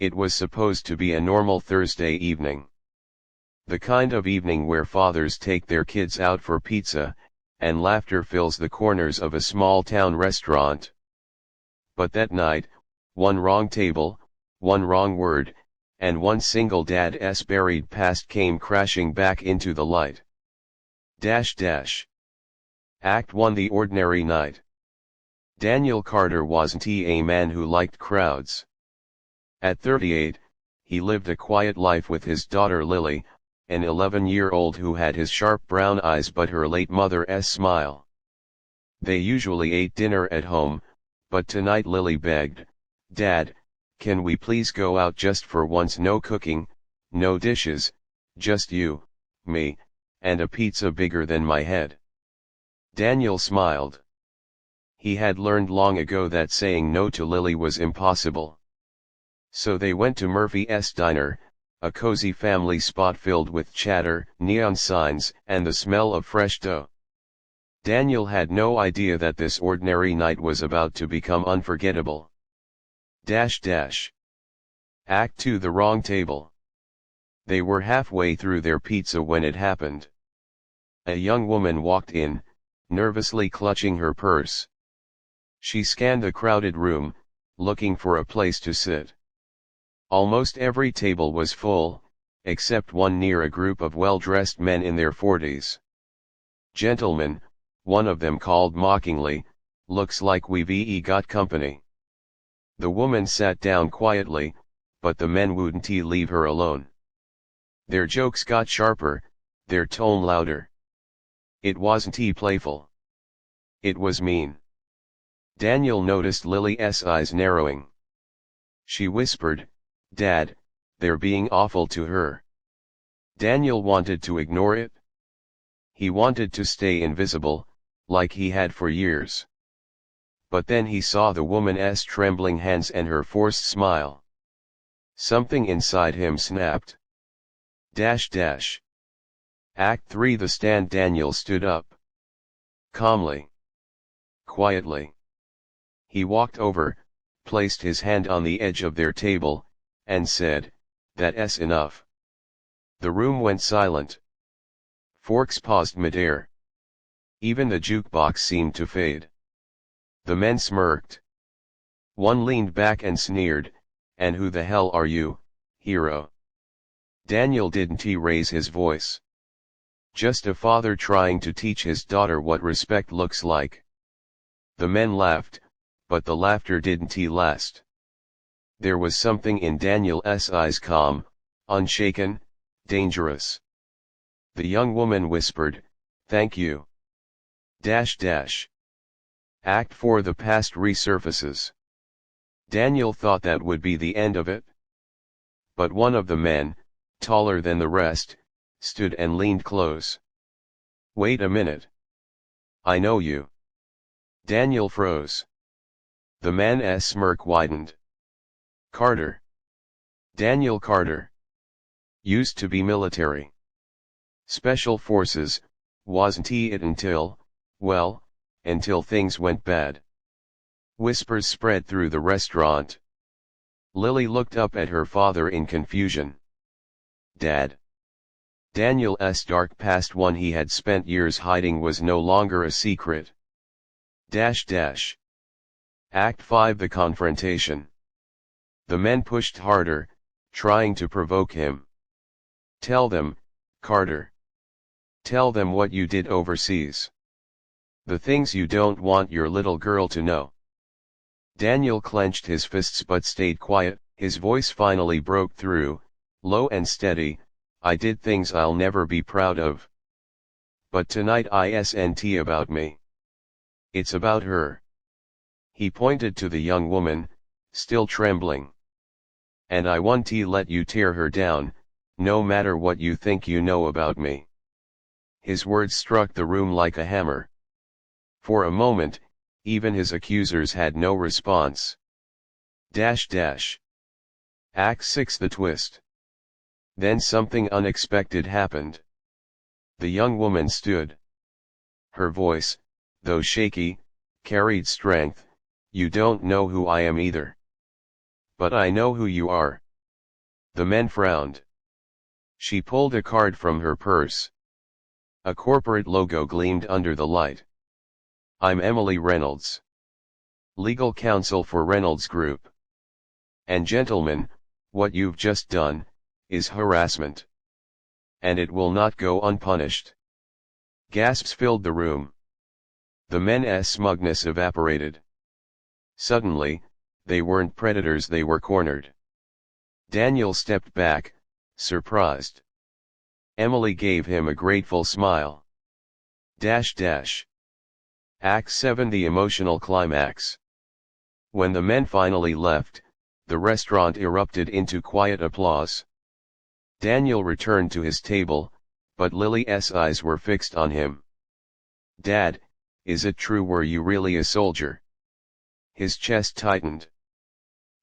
It was supposed to be a normal Thursday evening. The kind of evening where fathers take their kids out for pizza, and laughter fills the corners of a small town restaurant. But that night, one wrong table, one wrong word, and one single dad's buried past came crashing back into the light. Act 1: The Ordinary Night. Daniel Carter wasn't a man who liked crowds. At 38, he lived a quiet life with his daughter Lily, an 11-year-old who had his sharp brown eyes but her late mother's smile. They usually ate dinner at home, but tonight Lily begged, "Dad, can we please go out just for once? No cooking, no dishes, just you, me, and a pizza bigger than my head." Daniel smiled. He had learned long ago that saying no to Lily was impossible. So they went to Murphy's Diner, a cozy family spot filled with chatter, neon signs, and the smell of fresh dough. Daniel had no idea that this ordinary night was about to become unforgettable. Act 2: The Wrong Table. They were halfway through their pizza when it happened. A young woman walked in, nervously clutching her purse. She scanned the crowded room, looking for a place to sit. Almost every table was full, except one near a group of well-dressed men in their 40s. "Gentlemen," one of them called mockingly, "looks like we've got company." The woman sat down quietly, but the men wouldn't leave her alone. Their jokes got sharper, their tone louder. It wasn't playful. It was mean. Daniel noticed Lily's eyes narrowing. She whispered, "Dad, they're being awful to her." Daniel wanted to ignore it. He wanted to stay invisible, like he had for years. But then he saw the woman's trembling hands and her forced smile. Something inside him snapped. Act 3: The Stand. Daniel stood up. Calmly. Quietly. He walked over, placed his hand on the edge of their table, and said, "That's enough." The room went silent. Forks paused midair. Even the jukebox seemed to fade. The men smirked. One leaned back and sneered, "And who the hell are you, hero?" Daniel didn't raise his voice. "Just a father trying to teach his daughter what respect looks like." The men laughed, but the laughter didn't last. There was something in Daniel's eyes, calm, unshaken, dangerous. The young woman whispered, "Thank you." Act 4: The Past resurfaces. Daniel thought that would be the end of it. But one of the men, taller than the rest, stood and leaned close. "Wait a minute. I know you." Daniel froze. The man's smirk widened. "Carter. Daniel Carter. Used to be military. Special Forces, wasn't it until, well, until things went bad." Whispers spread through the restaurant. Lily looked up at her father in confusion. "Dad." Daniel's dark past, one he had spent years hiding, was no longer a secret. Act 5: The Confrontation. The men pushed harder, trying to provoke him. "Tell them, Carter. Tell them what you did overseas. The things you don't want your little girl to know." Daniel clenched his fists but stayed quiet. His voice finally broke through, low and steady, "I did things I'll never be proud of. But tonight isn't about me. It's about her." He pointed to the young woman, still trembling. "And I won't let you tear her down, no matter what you think you know about me." His words struck the room like a hammer. For a moment, even his accusers had no response. Act 6: The Twist. Then something unexpected happened. The young woman stood. Her voice, though shaky, carried strength. "You don't know who I am either. But I know who you are." The men frowned. She pulled a card from her purse. A corporate logo gleamed under the light. I'm Emily Reynolds, legal counsel for Reynolds Group. And gentlemen, what you've just done is harassment. And it will not go unpunished. Gasps filled the room. The men's smugness evaporated. Suddenly, they weren't predators, they were cornered. Daniel stepped back, surprised. Emily gave him a grateful smile. Act 7, the emotional climax. When the men finally left, the restaurant erupted into quiet applause. Daniel returned to his table, but Lily's eyes were fixed on him. Dad, is it true, were you really a soldier? His chest tightened.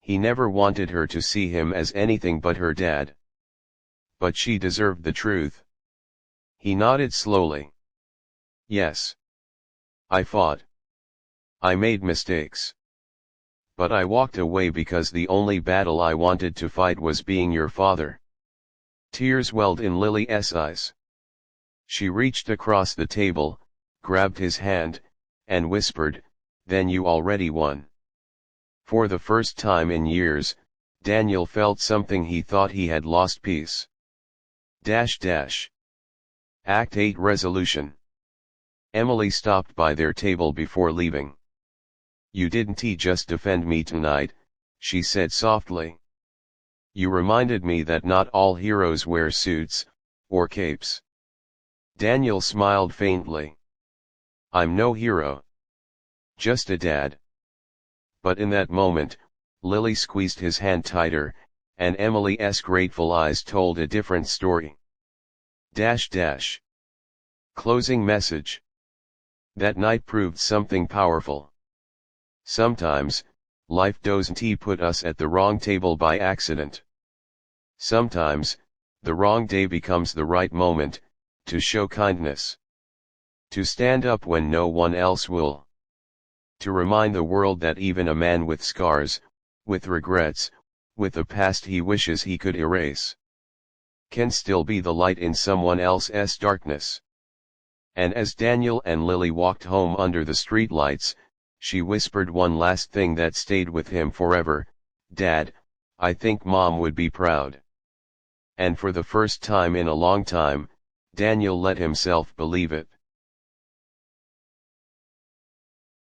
He never wanted her to see him as anything but her dad. But she deserved the truth. He nodded slowly. Yes. I fought. I made mistakes. But I walked away because the only battle I wanted to fight was being your father. Tears welled in Lily's eyes. She reached across the table, grabbed his hand, and whispered, then you already won. For the first time in years, Daniel felt something he thought he had lost: peace. Act 8, resolution. Emily stopped by their table before leaving. You didn't just defend me tonight, she said softly. You reminded me that not all heroes wear suits, or capes. Daniel smiled faintly. I'm no hero. Just a dad. But in that moment, Lily squeezed his hand tighter, and Emily's grateful eyes told a different story. Closing message. That night proved something powerful. Sometimes, life doesn't put us at the wrong table by accident. Sometimes, the wrong day becomes the right moment, to show kindness. To stand up when no one else will. To remind the world that even a man with scars, with regrets, with a past he wishes he could erase, can still be the light in someone else's darkness. And as Daniel and Lily walked home under the streetlights, she whispered one last thing that stayed with him forever: Dad, I think Mom would be proud. And for the first time in a long time, Daniel let himself believe it.